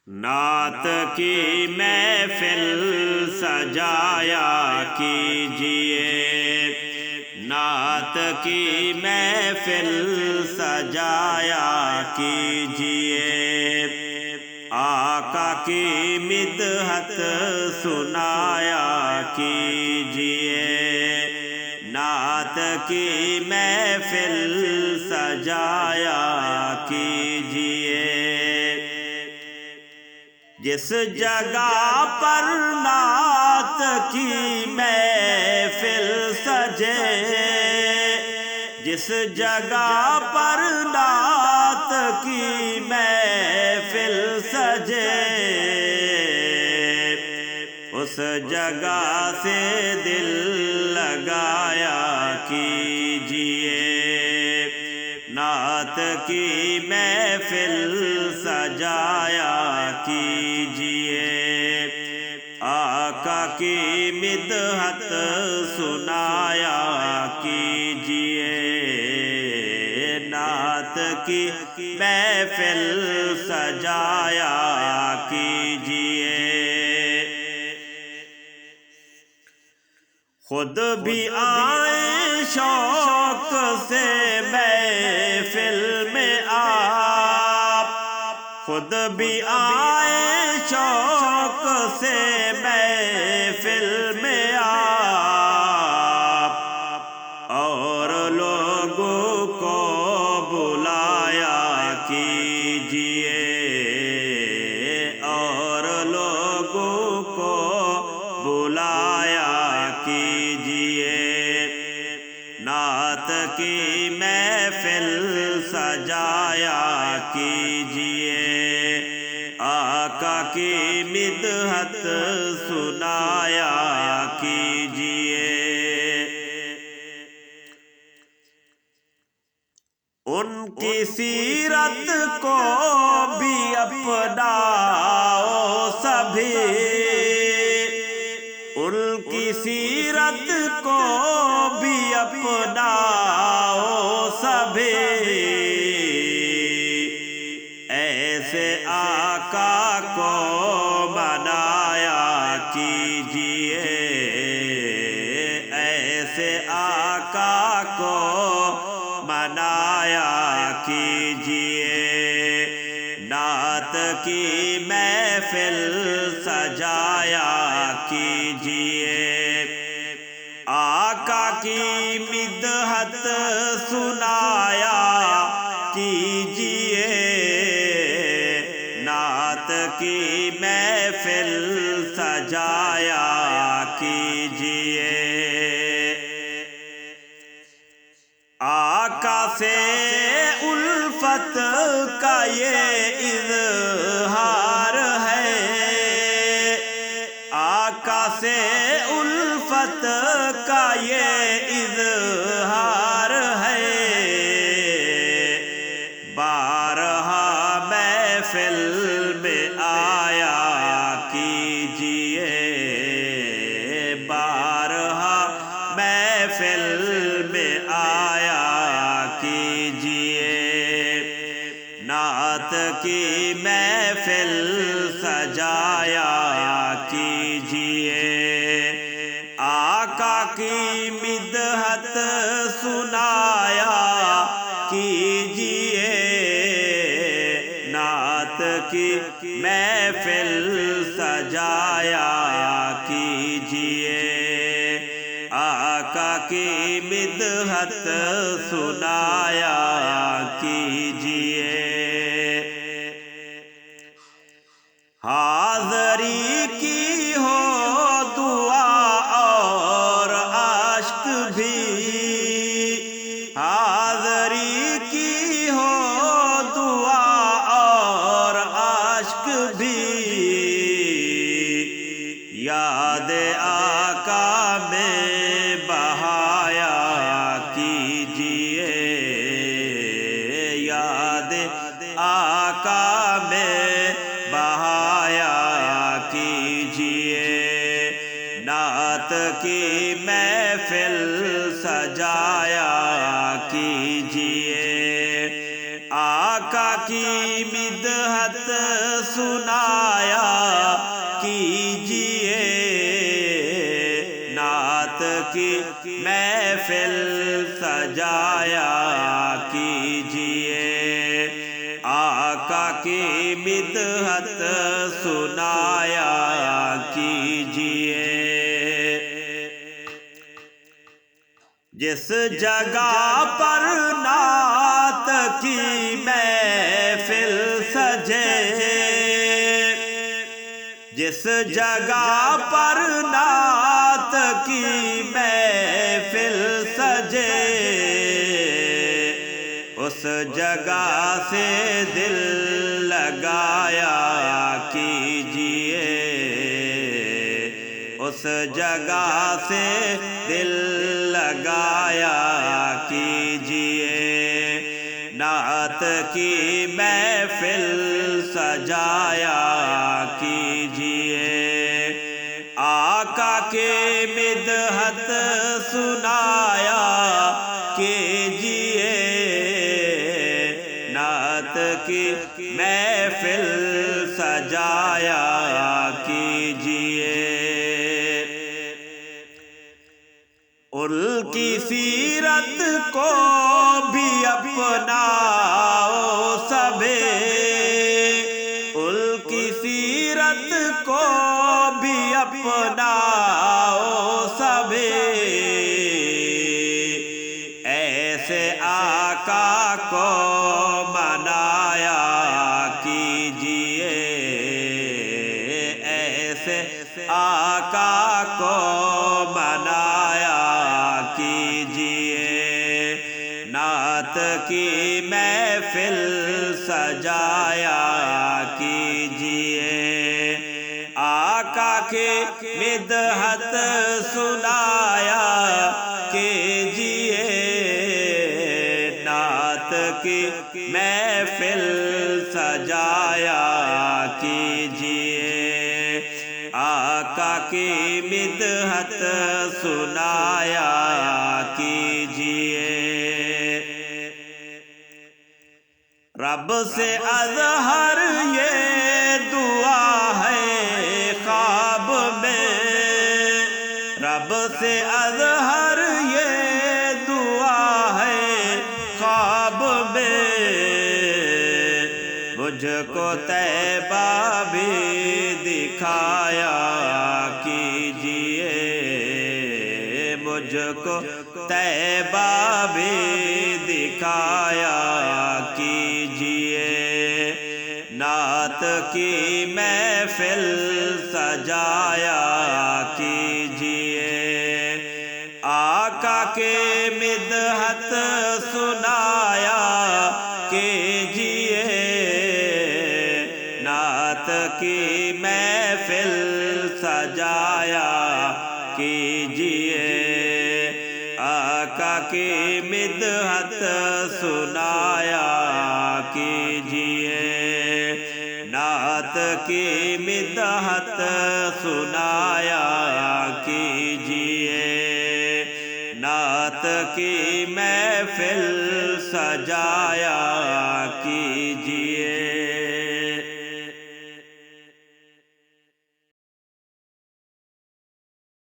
نعت کی محفل سجایا کیجئے، نعت کی محفل سجایا کیجئے، آقا کی مدحت سنایا کیجئے، نعت کی محفل سجایا کیجئے۔ جس جگہ پر نعت کی محفل سجے، جس جگہ پر نعت کی محفل سجے، اس جگہ سے دل لگایا کیجئے، نعت کی محفل سجایا کیجئے، آقا کی مدحت سنایا کیجئے، نعت کی محفل سجایا کیجئے۔ خود بھی آئیں شوق سے محفل میں آپ، خود بھی آئیں شوق سے محفل میں آپ، اور لوگوں کو بلایا کیجئے، اور لوگوں کو بلایا کیجئے، نعت کی محفل سجایا کیجئے، آقا کی مدحت سنایا کیجئے۔ ان کی سیرت کو بھی اپناؤ سبھی، ان کی سیرت کو بھی اپناؤ سبھی، ایسے آقا کو منایا کیجئے، ایسے آقا کو منایا کیجئے، نعت کی محفل سجایا کیجئے، آقا کی مدحت سنایا کیجئے، نعت کی محفل سجایا کیجئے، آقا سے الفت کا یہ اظہار ہے، آقا سے الفت کا یہ اظہار ہے، بارہا محفل میں آیا کیجئے، بارہا محفل میں آیا کیجئے، نعت کی محفل سجایا کیجئے، آقا کی مدحت سنایا کیجئے، نعت کی محفل سجایا کیجئے، آقا کی مدحت سنایا کیجئے۔ حاضری کی ہو دعا اور عشق بھی، حاضری کی ہو دعا اور عشق بھی، یاد آقا میں بہایا کیجئے، یاد آقا میں بہایا کیجئے، نعت کی محفل سجایا کیجئے، آقا کی مدحت سنایا کیجئے، نعت کی محفل سجایا کیجئے، آقا کی مدحت سنایا کیجئے۔ جس جگہ پر نعت کی محفل سجے، جس جگہ پر نعت کی محفل سجے، اس جگہ سے دل لگایا کیجئے، اس جگہ سے دل لگایا کیجئے، نعت کی محفل سجایا کیجئے، آقا کی مدحت سنایا کیجئے، نعت کی محفل سجایا کیجئے۔ ان کی سیرت کو بھی اپناؤ سبے، ان کی سیرت کو بھی اپناؤ سبے، ایسے آقا کو منایا کیجئے، ایسے آقا کو منایا کیجئے، نعت کی محفل سجایا کیجئے، آقا کی مدحت سنایا کیجئے، نعت کی محفل سجایا کیجئے، آقا کی مدحت سنایا کیجئے۔ رب سے اظہر یہ دعا ہے خواب میں، رب سے اظہر یہ دعا ہے خواب میں، مجھ کو طیبہ بھی دکھایا کیجئے، مجھ کو طیبہ بھی دکھایا کیجئے، نعت کی محفل سجایا کیجئے، آقا کی مدحت سنایا کیجئے، نعت کی محفل سجایا کیجئے، آقا کی مدحت سنایا کیجئے، نعت کی مدحت سنایا کیجئے، نعت کی محفل سجایا کیجئے۔